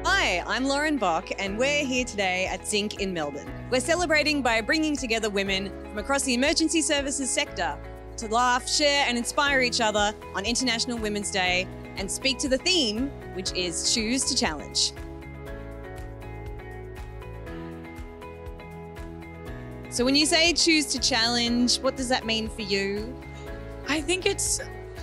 Hi, I'm Lauren Bock and we're here today at Zinc in Melbourne. We're celebrating by bringing together women from across the emergency services sector to laugh, share and inspire each other on International Women's Day and speak to the theme, which is Choose to Challenge. So when you say choose to challenge, what does that mean for you? I think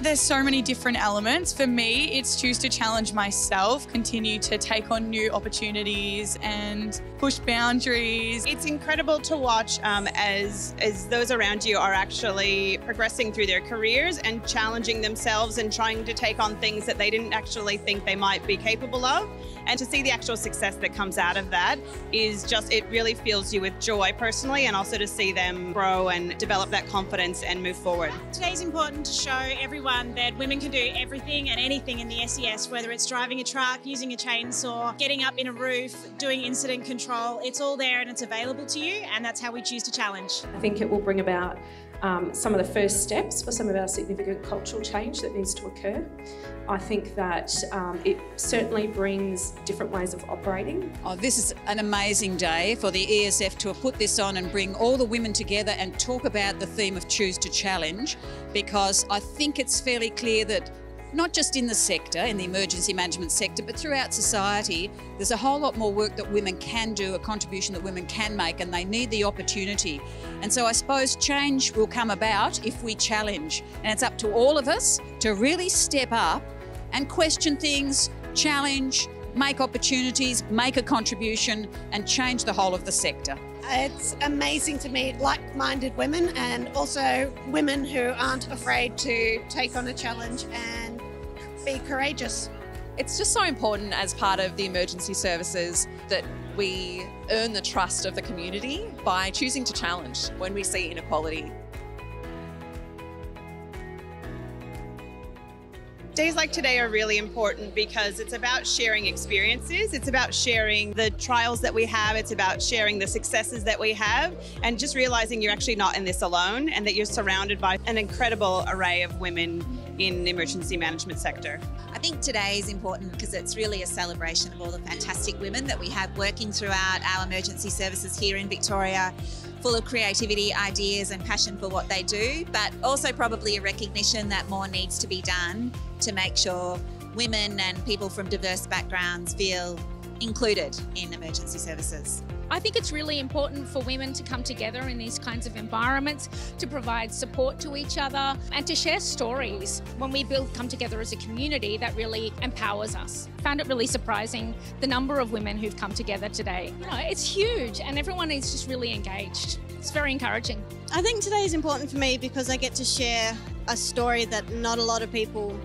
there's so many different elements. For me, it's choose to challenge myself, continue to take on new opportunities and push boundaries. It's incredible to watch as those around you are actually progressing through their careers and challenging themselves and trying to take on things that they didn't actually think they might be capable of. And to see the actual success that comes out of that is just, it really fills you with joy personally, and also to see them grow and develop that confidence and move forward. Today's important to show everyone that women can do everything and anything in the SES, whether it's driving a truck, using a chainsaw, getting up in a roof, doing incident control. It's all there and it's available to you, and that's how we choose to challenge. I think it will bring about some of the first steps for some of our significant cultural change that needs to occur. I think that it certainly brings different ways of operating. This is an amazing day for the ESF to have put this on and bring all the women together and talk about the theme of Choose to Challenge, because I think it's fairly clear that not just in the sector, in the emergency management sector, but throughout society, there's a whole lot more work that women can do, a contribution that women can make, and they need the opportunity. And so I suppose change will come about if we challenge. And it's up to all of us to really step up and question things, challenge, make opportunities, make a contribution, and change the whole of the sector. It's amazing to meet like-minded women, and also women who aren't afraid to take on a challenge and be courageous. It's just so important as part of the emergency services that we earn the trust of the community by choosing to challenge when we see inequality. Days like today are really important because it's about sharing experiences, it's about sharing the trials that we have, it's about sharing the successes that we have, and just realising you're actually not in this alone and that you're surrounded by an incredible array of women in the emergency management sector. I think today is important because it's really a celebration of all the fantastic women that we have working throughout our emergency services here in Victoria, full of creativity, ideas and passion for what they do, but also probably a recognition that more needs to be done to make sure women and people from diverse backgrounds feel included in emergency services. I think it's really important for women to come together in these kinds of environments, to provide support to each other and to share stories. When we come together as a community, that really empowers us. I found it really surprising, the number of women who've come together today. You know, it's huge and everyone is just really engaged. It's very encouraging. I think today is important for me because I get to share a story that not a lot of people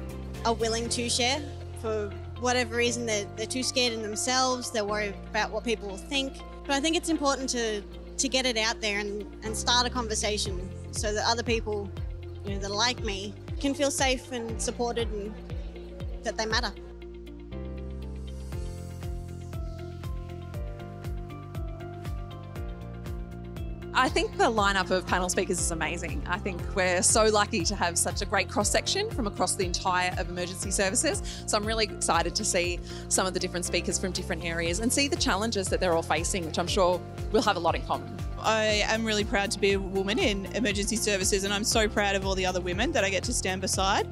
are willing to share. For whatever reason, they're too scared in themselves, they're worried about what people will think. But I think it's important to get it out there and start a conversation so that other people, that are like me, can feel safe and supported and that they matter. I think the lineup of panel speakers is amazing. I think we're so lucky to have such a great cross-section from across the entire of emergency services. So I'm really excited to see some of the different speakers from different areas and see the challenges that they're all facing, which I'm sure we'll have a lot in common. I am really proud to be a woman in emergency services, and I'm so proud of all the other women that I get to stand beside.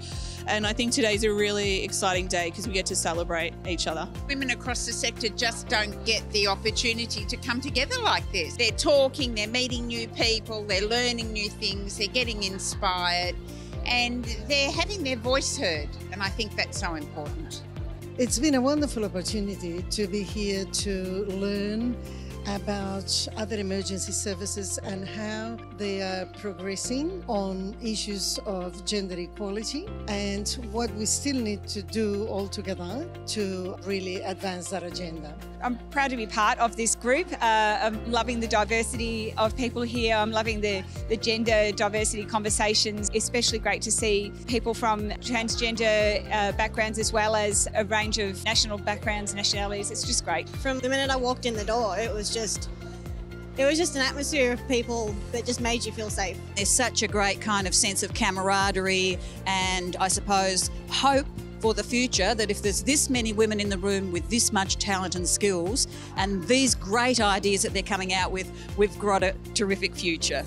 And I think today's a really exciting day because we get to celebrate each other. Women across the sector just don't get the opportunity to come together like this. They're talking, they're meeting new people, they're learning new things, they're getting inspired, and they're having their voice heard. And I think that's so important. It's been a wonderful opportunity to be here to learn about other emergency services and how they are progressing on issues of gender equality and what we still need to do all together to really advance that agenda. I'm proud to be part of this group. I'm loving the diversity of people here. I'm loving the gender diversity conversations. Especially great to see people from transgender backgrounds as well as a range of national backgrounds, nationalities. It's just great. From the minute I walked in the door, It was just an atmosphere of people that just made you feel safe. There's such a great kind of sense of camaraderie and I suppose hope for the future, that if there's this many women in the room with this much talent and skills and these great ideas that they're coming out with, we've got a terrific future.